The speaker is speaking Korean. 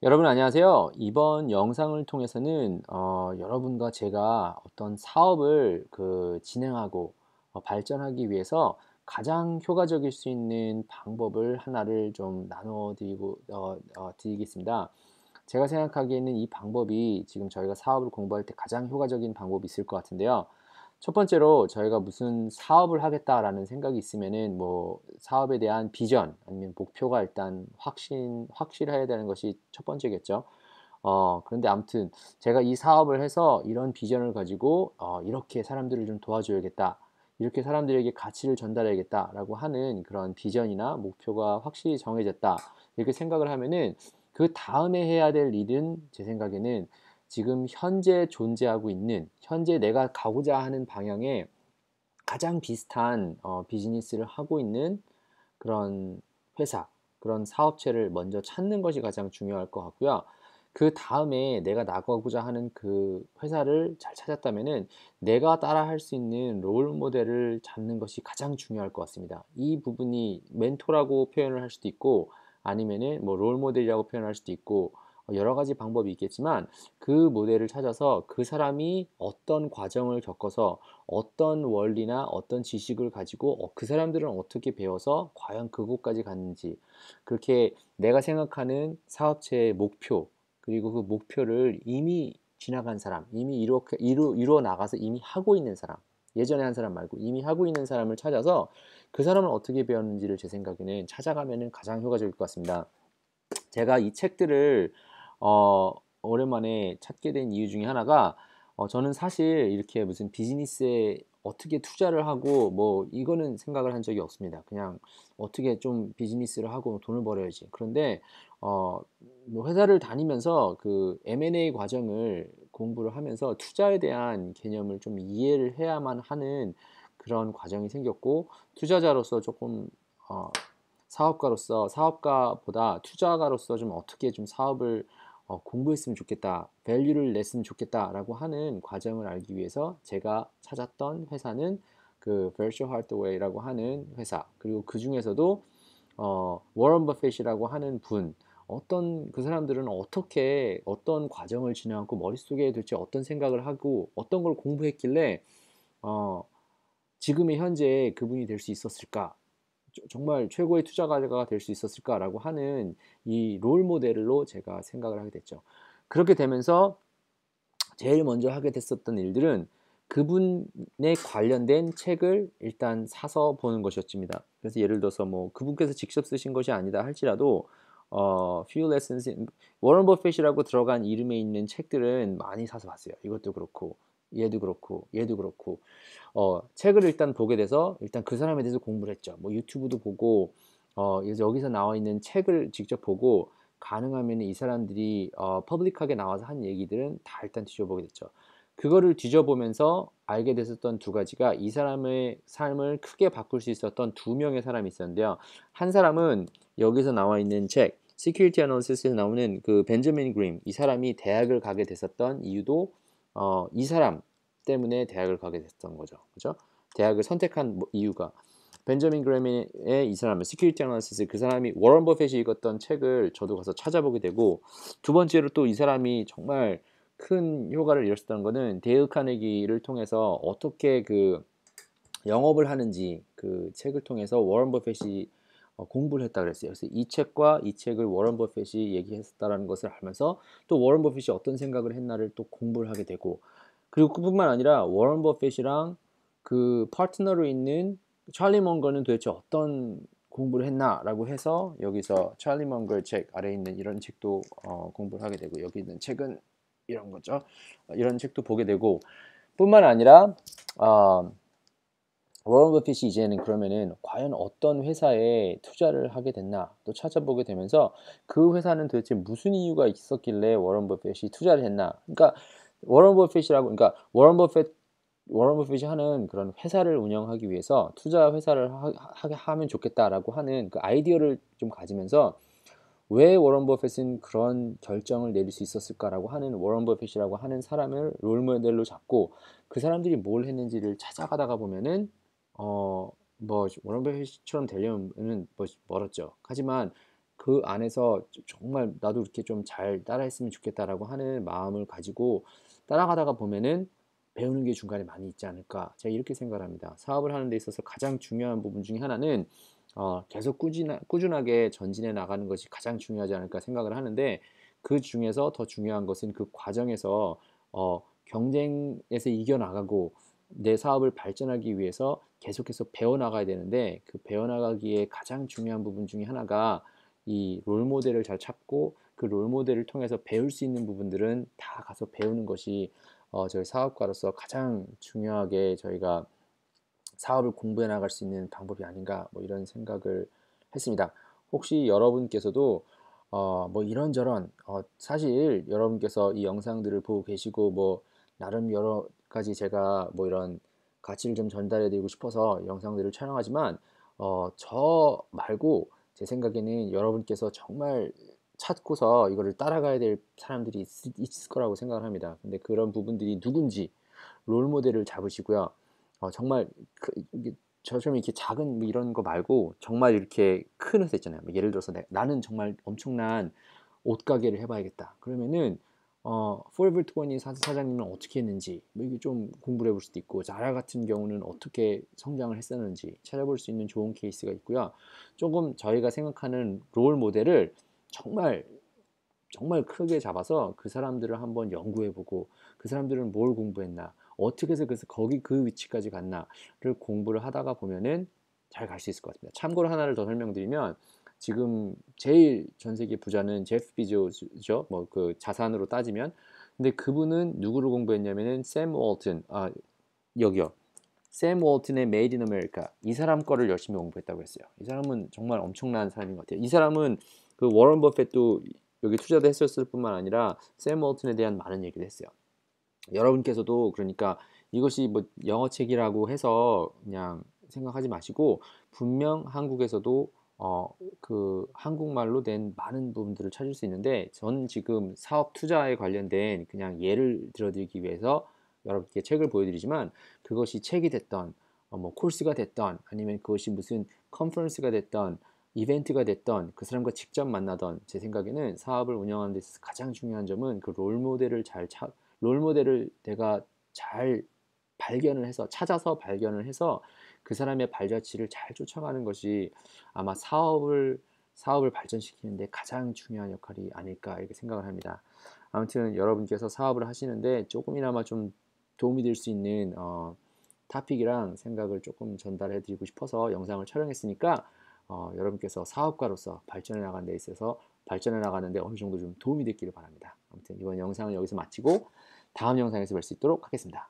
여러분 안녕하세요. 이번 영상을 통해서는 여러분과 제가 어떤 사업을 진행하고 발전하기 위해서 가장 효과적일 수 있는 방법을 하나를 좀 나눠 드리고 드리겠습니다. 제가 생각하기에는 이 방법이 지금 저희가 사업을 공부할 때 가장 효과적인 방법이 있을 것 같은데요. 첫 번째로 저희가 무슨 사업을 하겠다라는 생각이 있으면은 뭐 사업에 대한 비전 아니면 목표가 일단 확실해야 되는 것이 첫 번째겠죠. 그런데 아무튼 제가 이 사업을 해서 이런 비전을 가지고 '이렇게 사람들을 좀 도와줘야겠다. 이렇게 사람들에게 가치를 전달해야겠다.'라고 하는 그런 비전이나 목표가 확실히 정해졌다. 이렇게 생각을 하면은 그다음에 해야 될 일은 제 생각에는 지금 현재 존재하고 있는 현재 내가 가고자 하는 방향에 가장 비슷한 비즈니스를 하고 있는 그런 회사, 그런 사업체를 먼저 찾는 것이 가장 중요할 것 같고요. 그다음에 내가 나가고자 하는 그 회사를 잘 찾았다면은 내가 따라할 수 있는 롤 모델을 잡는 것이 가장 중요할 것 같습니다. 이 부분이 멘토라고 표현을 할 수도 있고 아니면은 뭐 롤 모델이라고 표현할 수도 있고 여러 가지 방법이 있겠지만 그 모델을 찾아서 그 사람이 어떤 과정을 겪어서 어떤 원리나 어떤 지식을 가지고 그 사람들은 어떻게 배워서 과연 그곳까지 갔는지 그렇게 내가 생각하는 사업체의 목표 그리고 그 목표를 이미 지나간 사람, 이미 이루어 나가서 이미 하고 있는 사람, 예전에 한 사람 말고 이미 하고 있는 사람을 찾아서 그 사람은 어떻게 배웠는지를 제 생각에는 찾아가면은 가장 효과적일 것 같습니다. 제가 이 책들을 어 오랜만에 찾게 된 이유 중에 하나가 저는 사실 이렇게 무슨 비즈니스에 어떻게 투자를 하고 뭐 이거는 생각을 한 적이 없습니다. 그냥 '어떻게 좀 비즈니스를 하고 돈을 벌어야지.' 그런데 어 뭐 회사를 다니면서 그 M&A 과정을 공부를 하면서 투자에 대한 개념을 좀 이해를 해야만 하는 그런 과정이 생겼고 투자자로서 조금 어 사업가보다 투자가로서 좀 어떻게 좀 사업을 공부했으면 좋겠다, 밸류를 냈으면 좋겠다라고 하는 과정을 알기 위해서 제가 찾았던 회사는 그 버처 하드웨이라고 하는 회사 그리고 그 중에서도 워런 버핏이라고 하는 분 어떤 그 사람들은 어떻게 어떤 과정을 지나고 머릿속에 도대체 어떤 생각을 하고 어떤 걸 공부했길래 어, 지금의 현재 그분이 될 수 있었을까? 정말 최고의 투자가가 될 수 있었을까라고 하는 이 롤 모델로 제가 생각을 하게 됐죠. 그렇게 되면서 제일 먼저 하게 됐었던 일들은 그분에 관련된 책을 일단 사서 보는 것이었습니다. 그래서 예를 들어서 뭐 그분께서 직접 쓰신 것이 아니다 할지라도 Few Lessons in 워런 버핏이라고 들어간 이름에 있는 책들은 많이 사서 봤어요. 이것도 그렇고 얘도 그렇고 얘도 그렇고 책을 일단 보게 돼서 일단 그 사람에 대해서 공부를 했죠. 뭐 유튜브도 보고 여기서 나와 있는 책을 직접 보고 가능하면 이 사람들이 퍼블릭하게 나와서 한 얘기들은 다 일단 뒤져보게 됐죠. 그거를 뒤져보면서 알게 됐었던 두 가지가 이 사람의 삶을 크게 바꿀 수 있었던 두 명의 사람이 있었는데요. 한 사람은 여기서 나와 있는 책 Security Analysis에서 나오는 그 벤저민 그림 이 사람이 대학을 가게 됐었던 이유도 이 사람 때문에 대학을 가게 됐던 거죠. 그죠? 대학을 선택한 이유가 벤저민 그램의 이 사람은 시큐리티 애널리시스 그 사람이 워런 버핏이 읽었던 책을 저도 가서 찾아보게 되고 두 번째로 또 이 사람이 정말 큰 효과를 이뤘었던 거는 데일 카네기를 통해서 어떻게 그 영업을 하는지 그 책을 통해서 워런 버핏이 공부를 했다 그랬어요. 그래서 이 책과 이 책을 워런 버핏이 얘기했었다라는 것을 알면서 또 워런 버핏이 어떤 생각을 했나를 또 공부를 하게 되고 그리고 그뿐만 아니라 워런 버핏이랑 그 파트너로 있는 찰리 먼거는 도대체 어떤 공부를 했나라고 해서 여기서 찰리 먼거 책 아래에 있는 이런 책도 공부를 하게 되고 여기 있는 책은 이런 거죠. 이런 책도 보게 되고 뿐만 아니라 어, 워런 버핏이 이제는 그러면은 과연 어떤 회사에 투자를 하게 됐나 또 찾아보게 되면서 그 회사는 도대체 무슨 이유가 있었길래 워런 버핏이 투자를 했나 그러니까 워런 버핏이 하는 그런 회사를 운영하기 위해서 투자 회사를 하면 좋겠다라고 하는 그 아이디어를 좀 가지면서 왜 워런 버핏은 그런 결정을 내릴 수 있었을까라고 하는 워런 버핏이라고 하는 사람을 롤 모델로 잡고 그 사람들이 뭘 했는지를 찾아가다가 보면은 뭐 워런 버핏처럼 되려면은 뭐 멀었죠. 하지만 그 안에서 정말 나도 이렇게 좀 잘 따라했으면 좋겠다라고 하는 마음을 가지고 따라가다가 보면은 배우는 게 중간에 많이 있지 않을까. 제가 이렇게 생각을 합니다. 사업을 하는 데 있어서 가장 중요한 부분 중에 하나는 계속 꾸준하게 전진해 나가는 것이 가장 중요하지 않을까 생각을 하는데 그 중에서 더 중요한 것은 그 과정에서 경쟁에서 이겨나가고 내 사업을 발전하기 위해서 계속해서 배워나가야 되는데 그 배워나가기에 가장 중요한 부분 중에 하나가 이 롤모델을 잘 찾고 그 롤모델을 통해서 배울 수 있는 부분들은 다 가서 배우는 것이 저희 사업가로서 가장 중요하게 저희가 사업을 공부해 나갈 수 있는 방법이 아닌가 뭐 이런 생각을 했습니다. 혹시 여러분께서도 뭐 이런저런 사실 여러분께서 이 영상들을 보고 계시고 뭐 나름 여러 가지 제가 뭐 이런 가치를 좀 전달해 드리고 싶어서 영상들을 촬영하지만 저 말고 제 생각에는 여러분께서 정말 찾고서 이거를 따라가야 될 사람들이 있을 거라고 생각을 합니다. 근데 그런 부분들이 누군지 롤모델을 잡으시고요. 정말 저처럼 이렇게 작은 뭐 이런 거 말고 정말 이렇게 큰 회사 있잖아요. 뭐 예를 들어서 나는 정말 엄청난 옷가게를 해봐야겠다. 그러면은 Forever 20 사장님은 어떻게 했는지 뭐 이게 좀 공부를 해볼 수도 있고 자라 같은 경우는 어떻게 성장을 했었는지 찾아볼 수 있는 좋은 케이스가 있고요. 조금 저희가 생각하는 롤 모델을 정말 정말 크게 잡아서 그 사람들을 한번 연구해보고 그 사람들은 뭘 공부했나 어떻게 해서 그래서 거기 그 위치까지 갔나를 공부를 하다가 보면은 잘 갈 수 있을 것 같습니다. 참고로 하나를 더 설명드리면 지금 제일 전 세계 부자는 제프 비조스죠. 뭐 그 자산으로 따지면 근데 그분은 누구를 공부했냐면은 샘 월튼 여기요. 샘 월튼의 Made in America 이 사람 거를 열심히 공부했다고 했어요. 이 사람은 정말 엄청난 사람인 것 같아요. 이 사람은 그 워런 버핏도 여기 투자도 했었을 뿐만 아니라 샘 월튼에 대한 많은 얘기를 했어요. 여러분께서도 그러니까 이것이 뭐 영어 책이라고 해서 그냥 생각하지 마시고 분명 한국에서도 그 한국말로 된 많은 부분들을 찾을 수 있는데 전 지금 사업 투자에 관련된 그냥 예를 들어드리기 위해서 여러분께 책을 보여드리지만 그것이 책이 됐던 뭐 코र्스가 됐던 아니면 그것이 무슨 컨퍼런스가 됐던 이벤트가 됐던 그 사람과 직접 만나던 제 생각에는 사업을 운영하는 데 있어서 가장 중요한 점은 그 롤모델을 내가 잘 발견을 해서 찾아서 발견을 해서 그 사람의 발자취를 잘 쫓아가는 것이 아마 사업을 발전시키는데 가장 중요한 역할이 아닐까 이렇게 생각을 합니다. 아무튼 여러분께서 사업을 하시는데 조금이나마 좀 도움이 될 수 있는 타픽이랑 생각을 조금 전달해 드리고 싶어서 영상을 촬영했으니까 여러분께서 사업가로서 발전해 나가는 데 있어서 발전해 나가는데 어느 정도 좀 도움이 됐기를 바랍니다. 아무튼 이번 영상은 여기서 마치고 다음 영상에서 뵐 수 있도록 하겠습니다.